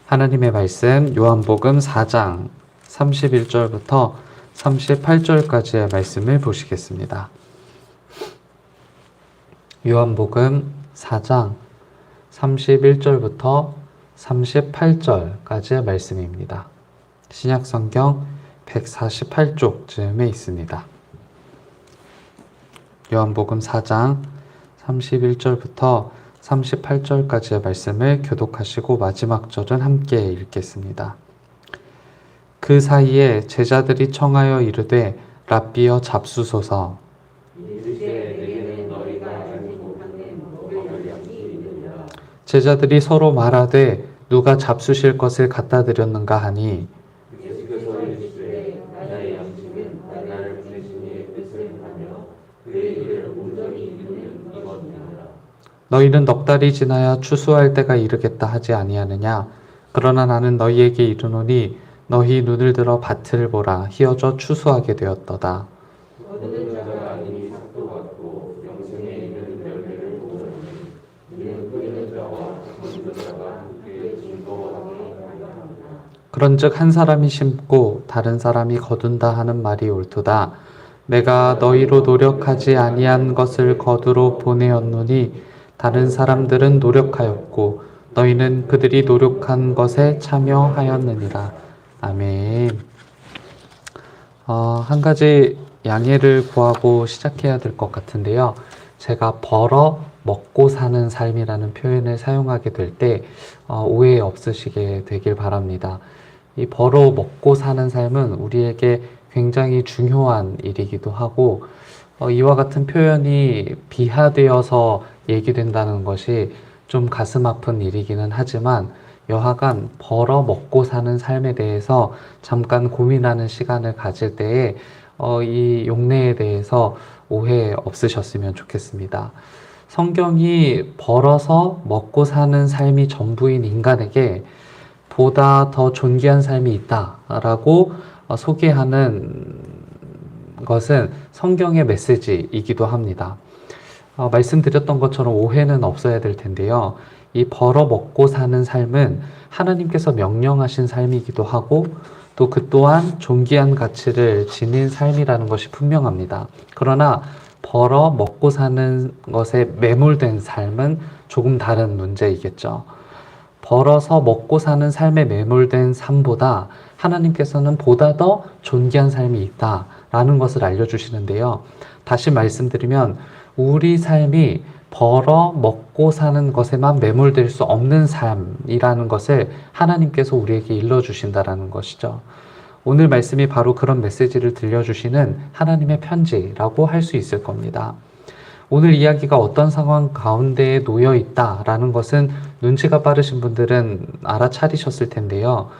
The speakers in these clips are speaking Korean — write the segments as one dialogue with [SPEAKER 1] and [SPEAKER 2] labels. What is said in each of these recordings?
[SPEAKER 1] 하나님의 말씀 요한복음 4장 31절부터 38절까지의 말씀을 보시겠습니다. 요한복음 4장 31절부터 38절까지의 말씀입니다. 신약성경 148쪽쯤에 있습니다. 요한복음 4장 31절부터 38절까지의 말씀을 교독하시고 마지막 절은 함께 읽겠습니다. 그 사이에 제자들이 청하여 이르되 랍비여 잡수소서. 제자들이 서로 말하되 누가 잡수실 것을 갖다 드렸는가 하니 너희는 넉 달이 지나야 추수할 때가 이르겠다 하지 아니하느냐. 그러나 나는 너희에게 이르노니 너희 눈을 들어 밭을 보라. 희어져 추수하게 되었도다. 그런즉 한 사람이 심고 다른 사람이 거둔다 하는 말이 옳도다. 내가 너희로 노력하지 아니한 것을 거두러 보내었노니 다른 사람들은 노력하였고 너희는 그들이 노력한 것에 참여하였느니라. 아멘. 한 가지 양해를 구하고 시작해야 될 것 같은데요. 제가 벌어 먹고 사는 삶이라는 표현을 사용하게 될 때 오해 없으시게 되길 바랍니다. 이 벌어 먹고 사는 삶은 우리에게 굉장히 중요한 일이기도 하고 이와 같은 표현이 비하되어서 얘기된다는 것이 좀 가슴 아픈 일이기는 하지만 여하간 벌어 먹고 사는 삶에 대해서 잠깐 고민하는 시간을 가질 때에 이 용례에 대해서 오해 없으셨으면 좋겠습니다. 성경이 벌어서 먹고 사는 삶이 전부인 인간에게 보다 더 존귀한 삶이 있다라고 소개하는 것은 성경의 메시지이기도 합니다. 말씀드렸던 것처럼 오해는 없어야 될 텐데요. 이 벌어 먹고 사는 삶은 하나님께서 명령하신 삶이기도 하고 또 그 또한 존귀한 가치를 지닌 삶이라는 것이 분명합니다. 그러나 벌어 먹고 사는 것에 매몰된 삶은 조금 다른 문제이겠죠. 벌어서 먹고 사는 삶에 매몰된 삶보다 하나님께서는 보다 더 존귀한 삶이 있다라는 것을 알려주시는데요. 다시 말씀드리면 우리 삶이 벌어 먹고 사는 것에만 매몰될 수 없는 삶이라는 것을 하나님께서 우리에게 일러주신다라는 것이죠. 오늘 말씀이 바로 그런 메시지를 들려주시는 하나님의 편지라고 할 수 있을 겁니다. 오늘 이야기가 어떤 상황 가운데에 놓여 있다라는 것은 눈치가 빠르신 분들은 알아차리셨을 텐데요.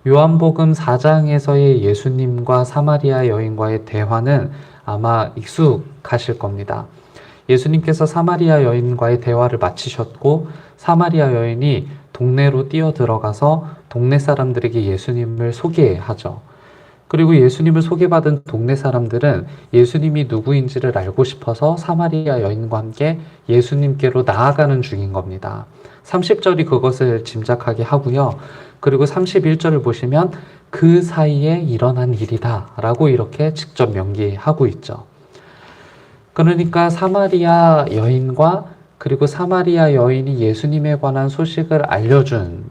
[SPEAKER 1] 요한복음 4장에서의 예수님과 사마리아 여인과의 대화는 아마 익숙하실 겁니다. 예수님께서 사마리아 여인과의 대화를 마치셨고 사마리아 여인이 동네로 뛰어들어가서 동네 사람들에게 예수님을 소개하죠. 그리고 예수님을 소개받은 동네 사람들은 예수님이 누구인지를 알고 싶어서 사마리아 여인과 함께 예수님께로 나아가는 중인 겁니다. 30절이 그것을 짐작하게 하고요. 그리고 31절을 보시면 그 사이에 일어난 일이다 라고 이렇게 직접 명기하고 있죠. 그러니까 사마리아 여인과 그리고 사마리아 여인이 예수님에 관한 소식을 알려준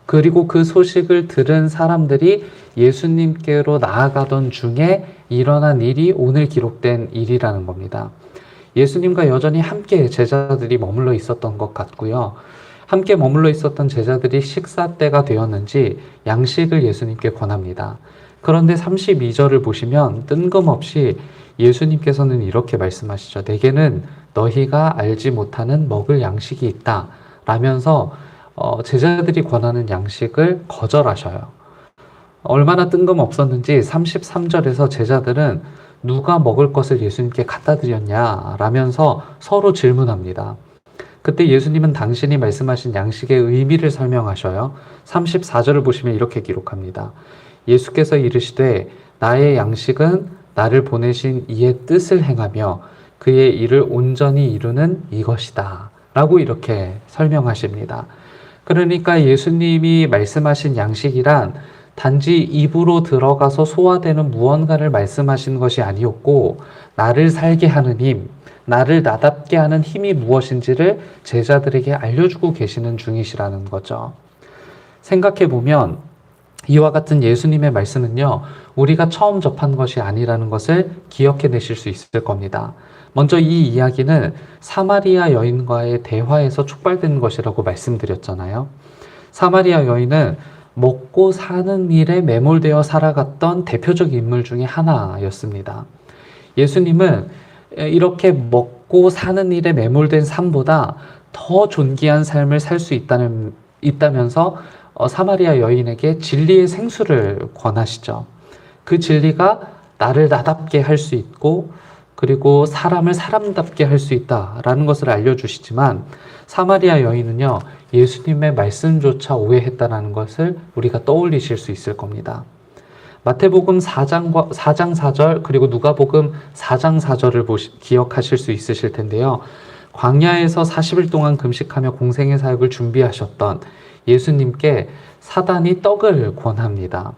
[SPEAKER 1] 그리고 그 소식을 들은 사람들이 예수님께로 나아가던 중에 일어난 일이 오늘 기록된 일이라는 겁니다. 예수님과 여전히 함께 제자들이 머물러 있었던 것 같고요. 함께 머물러 있었던 제자들이 식사 때가 되었는지 양식을 예수님께 권합니다. 그런데 32절을 보시면 뜬금없이 예수님께서는 이렇게 말씀하시죠. 내게는 너희가 알지 못하는 먹을 양식이 있다 라면서 제자들이 권하는 양식을 거절하셔요. 얼마나 뜬금없었는지 33절에서 제자들은 누가 먹을 것을 예수님께 갖다 드렸냐 라면서 서로 질문합니다. 그때 예수님은 당신이 말씀하신 양식의 의미를 설명하셔요. 34절을 보시면 이렇게 기록합니다. 예수께서 이르시되 나의 양식은 나를 보내신 이의 뜻을 행하며 그의 일을 온전히 이루는 이것이다 라고 이렇게 설명하십니다. 그러니까 예수님이 말씀하신 양식이란 단지 입으로 들어가서 소화되는 무언가를 말씀하신 것이 아니었고, 나를 살게 하는 힘, 나를 나답게 하는 힘이 무엇인지를 제자들에게 알려주고 계시는 중이시라는 거죠. 생각해보면 이와 같은 예수님의 말씀은요, 우리가 처음 접한 것이 아니라는 것을 기억해내실 수 있을 겁니다. 먼저 이 이야기는 사마리아 여인과의 대화에서 촉발된 것이라고 말씀드렸잖아요. 사마리아 여인은 먹고 사는 일에 매몰되어 살아갔던 대표적 인물 중에 하나였습니다. 예수님은 이렇게 먹고 사는 일에 매몰된 삶보다 더 존귀한 삶을 살 수 있다면서 사마리아 여인에게 진리의 생수를 권하시죠. 그 진리가 나를 나답게 할 수 있고, 그리고 사람을 사람답게 할 수 있다라는 것을 알려주시지만, 사마리아 여인은요, 예수님의 말씀조차 오해했다는 것을 우리가 떠올리실 수 있을 겁니다. 마태복음 4장 4절, 그리고 누가복음 4장 4절을 기억하실 수 있으실 텐데요. 광야에서 40일 동안 금식하며 공생의 사역을 준비하셨던 예수님께 사단이 떡을 권합니다.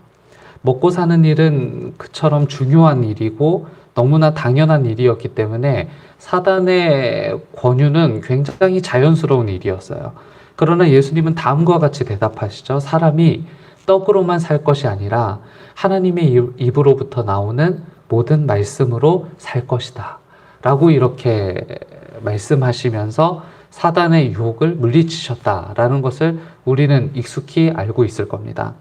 [SPEAKER 1] 먹고 사는 일은 그처럼 중요한 일이고 너무나 당연한 일이었기 때문에 사단의 권유는 굉장히 자연스러운 일이었어요. 그러나 예수님은 다음과 같이 대답하시죠. 사람이 떡으로만 살 것이 아니라 하나님의 입으로부터 나오는 모든 말씀으로 살 것이다 라고 이렇게 말씀하시면서 사단의 유혹을 물리치셨다라는 것을 우리는 익숙히 알고 있을 겁니다.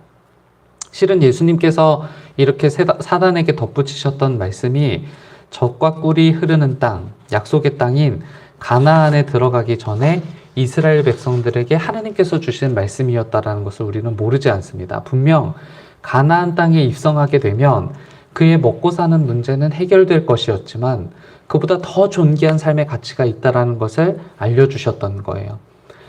[SPEAKER 1] 실은 예수님께서 이렇게 사단에게 덧붙이셨던 말씀이 젖과 꿀이 흐르는 땅, 약속의 땅인 가나안에 들어가기 전에 이스라엘 백성들에게 하나님께서 주신 말씀이었다라는 것을 우리는 모르지 않습니다. 분명 가나안 땅에 입성하게 되면 그의 먹고 사는 문제는 해결될 것이었지만 그보다 더 존귀한 삶의 가치가 있다라는 것을 알려주셨던 거예요.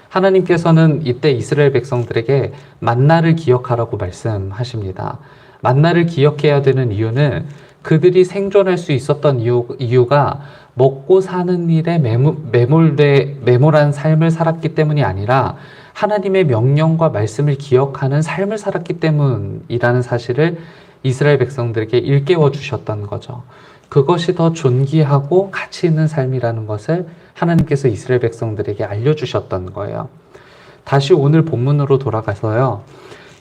[SPEAKER 1] 하나님께서는 이때 이스라엘 백성들에게 만나를 기억하라고 말씀하십니다. 만나를 기억해야 되는 이유는 그들이 생존할 수 있었던 이유가 먹고 사는 일에 매몰한 삶을 살았기 때문이 아니라 하나님의 명령과 말씀을 기억하는 삶을 살았기 때문이라는 사실을 이스라엘 백성들에게 일깨워 주셨던 거죠. 그것이 더 존귀하고 가치 있는 삶이라는 것을 하나님께서 이스라엘 백성들에게 알려주셨던 거예요. 다시 오늘 본문으로 돌아가서요.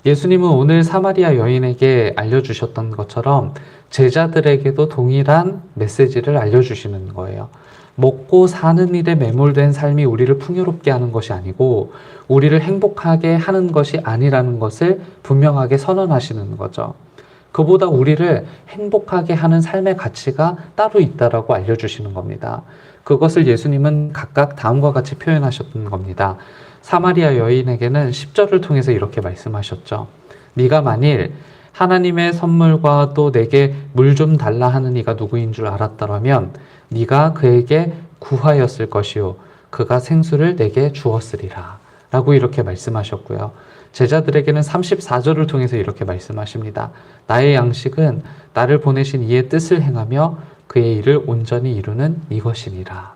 [SPEAKER 1] 예수님은 오늘 사마리아 여인에게 알려주셨던 것처럼 제자들에게도 동일한 메시지를 알려주시는 거예요. 먹고 사는 일에 매몰된 삶이 우리를 풍요롭게 하는 것이 아니고 우리를 행복하게 하는 것이 아니라는 것을 분명하게 선언하시는 거죠. 그보다 우리를 행복하게 하는 삶의 가치가 따로 있다라고 알려주시는 겁니다. 그것을 예수님은 각각 다음과 같이 표현하셨던 겁니다. 사마리아 여인에게는 10절을 통해서 이렇게 말씀하셨죠. 네가 만일 하나님의 선물과 또 내게 물 좀 달라 하는 이가 누구인 줄 알았더라면 네가 그에게 구하였을 것이요 그가 생수를 내게 주었으리라 라고 이렇게 말씀하셨고요. 제자들에게는 34절을 통해서 이렇게 말씀하십니다. 나의 양식은 나를 보내신 이의 뜻을 행하며 그의 일을 온전히 이루는 이것이니라.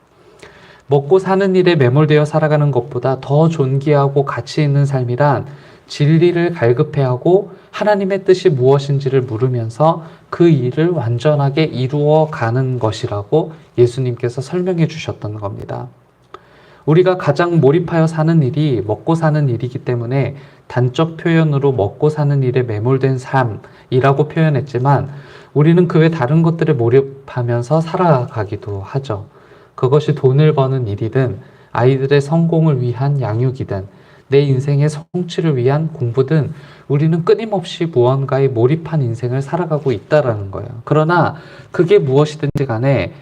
[SPEAKER 1] 먹고 사는 일에 매몰되어 살아가는 것보다 더 존귀하고 가치 있는 삶이란 진리를 갈급해하고 하나님의 뜻이 무엇인지를 물으면서 그 일을 완전하게 이루어 가는 것이라고 예수님께서 설명해 주셨던 겁니다. 우리가 가장 몰입하여 사는 일이 먹고 사는 일이기 때문에 단적 표현으로 먹고 사는 일에 매몰된 삶이라고 표현했지만 우리는 그 외 다른 것들에 몰입하면서 살아가기도 하죠. 그것이 돈을 버는 일이든 아이들의 성공을 위한 양육이든 내 인생의 성취를 위한 공부든 우리는 끊임없이 무언가에 몰입한 인생을 살아가고 있다는 거예요. 그러나 그게 무엇이든지 간에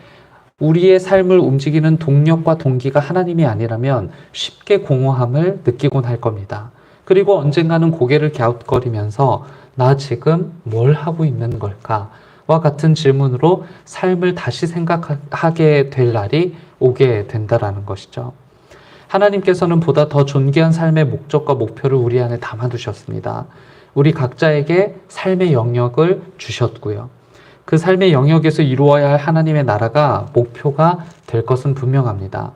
[SPEAKER 1] 우리의 삶을 움직이는 동력과 동기가 하나님이 아니라면 쉽게 공허함을 느끼곤 할 겁니다. 그리고 언젠가는 고개를 갸웃거리면서 나 지금 뭘 하고 있는 걸까? 와 같은 질문으로 삶을 다시 생각하게 될 날이 오게 된다라는 것이죠. 하나님께서는 보다 더 존귀한 삶의 목적과 목표를 우리 안에 담아두셨습니다. 우리 각자에게 삶의 영역을 주셨고요. 그 삶의 영역에서 이루어야 할 하나님의 나라가 목표가 될 것은 분명합니다.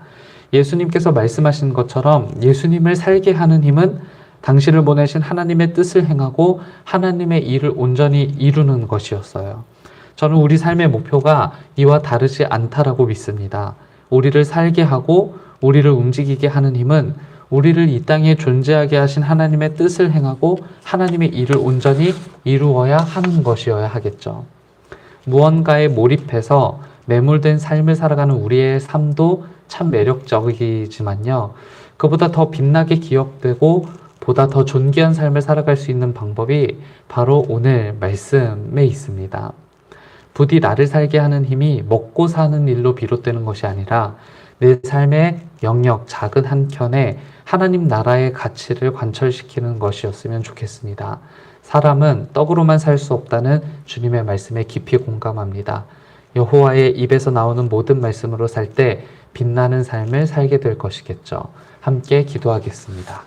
[SPEAKER 1] 예수님께서 말씀하신 것처럼 예수님을 살게 하는 힘은 당신을 보내신 하나님의 뜻을 행하고 하나님의 일을 온전히 이루는 것이었어요. 저는 우리 삶의 목표가 이와 다르지 않다라고 믿습니다. 우리를 살게 하고 우리를 움직이게 하는 힘은 우리를 이 땅에 존재하게 하신 하나님의 뜻을 행하고 하나님의 일을 온전히 이루어야 하는 것이어야 하겠죠. 무언가에 몰입해서 매몰된 삶을 살아가는 우리의 삶도 참 매력적이지만요. 그보다 더 빛나게 기억되고 보다 더 존귀한 삶을 살아갈 수 있는 방법이 바로 오늘 말씀에 있습니다. 부디 나를 살게 하는 힘이 먹고 사는 일로 비롯되는 것이 아니라 내 삶의 영역 작은 한 켠에 하나님 나라의 가치를 관철시키는 것이었으면 좋겠습니다. 사람은 떡으로만 살 수 없다는 주님의 말씀에 깊이 공감합니다. 여호와의 입에서 나오는 모든 말씀으로 살 때 빛나는 삶을 살게 될 것이겠죠. 함께 기도하겠습니다.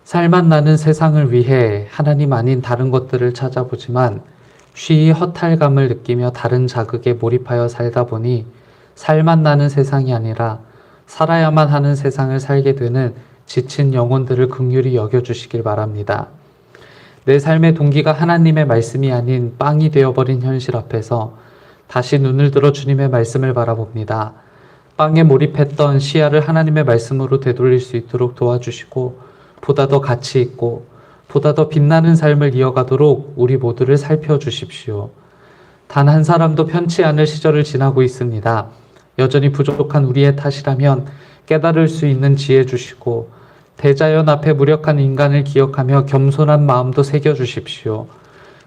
[SPEAKER 1] 살맛 나는 세상을 위해 하나님 아닌 다른 것들을 찾아보지만 쉬이 허탈감을 느끼며 다른 자극에 몰입하여 살다 보니 살맛 나는 세상이 아니라 살아야만 하는 세상을 살게 되는 지친 영혼들을 긍휼히 여겨주시길 바랍니다. 내 삶의 동기가 하나님의 말씀이 아닌 빵이 되어버린 현실 앞에서 다시 눈을 들어 주님의 말씀을 바라봅니다. 빵에 몰입했던 시야를 하나님의 말씀으로 되돌릴 수 있도록 도와주시고 보다 더 가치 있고 보다 더 빛나는 삶을 이어가도록 우리 모두를 살펴주십시오. 단 한 사람도 편치 않을 시절을 지나고 있습니다. 여전히 부족한 우리의 탓이라면 깨달을 수 있는 지혜 주시고 대자연 앞에 무력한 인간을 기억하며 겸손한 마음도 새겨주십시오.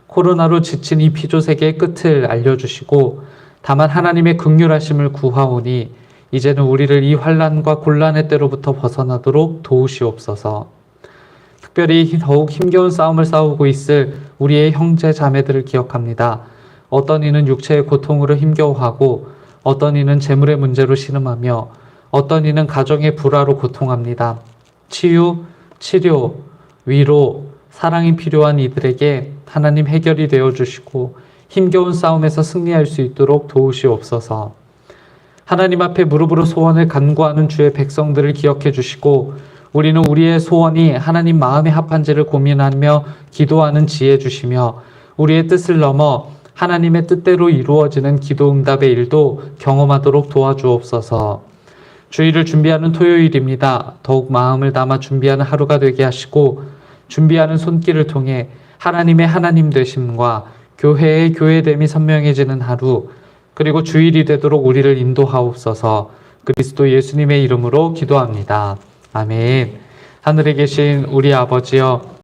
[SPEAKER 1] 코로나로 지친 이 피조세계의 끝을 알려주시고 다만 하나님의 긍휼하심을 구하오니 이제는 우리를 이 환난과 곤란의 때로부터 벗어나도록 도우시옵소서. 특별히 더욱 힘겨운 싸움을 싸우고 있을 우리의 형제 자매들을 기억합니다. 어떤 이는 육체의 고통으로 힘겨워하고 어떤 이는 재물의 문제로 신음하며 어떤 이는 가정의 불화로 고통합니다. 치유, 치료, 위로, 사랑이 필요한 이들에게 하나님 해결이 되어주시고 힘겨운 싸움에서 승리할 수 있도록 도우시옵소서. 하나님 앞에 무릎으로 소원을 간구하는 주의 백성들을 기억해 주시고 우리는 우리의 소원이 하나님 마음에 합한지를 고민하며 기도하는 지혜 주시며 우리의 뜻을 넘어 하나님의 뜻대로 이루어지는 기도 응답의 일도 경험하도록 도와주옵소서. 주일을 준비하는 토요일입니다. 더욱 마음을 담아 준비하는 하루가 되게 하시고 준비하는 손길을 통해 하나님의 하나님 되심과 교회의 교회됨이 선명해지는 하루 그리고 주일이 되도록 우리를 인도하옵소서. 그리스도 예수님의 이름으로 기도합니다. 아멘. 하늘에 계신 우리 아버지여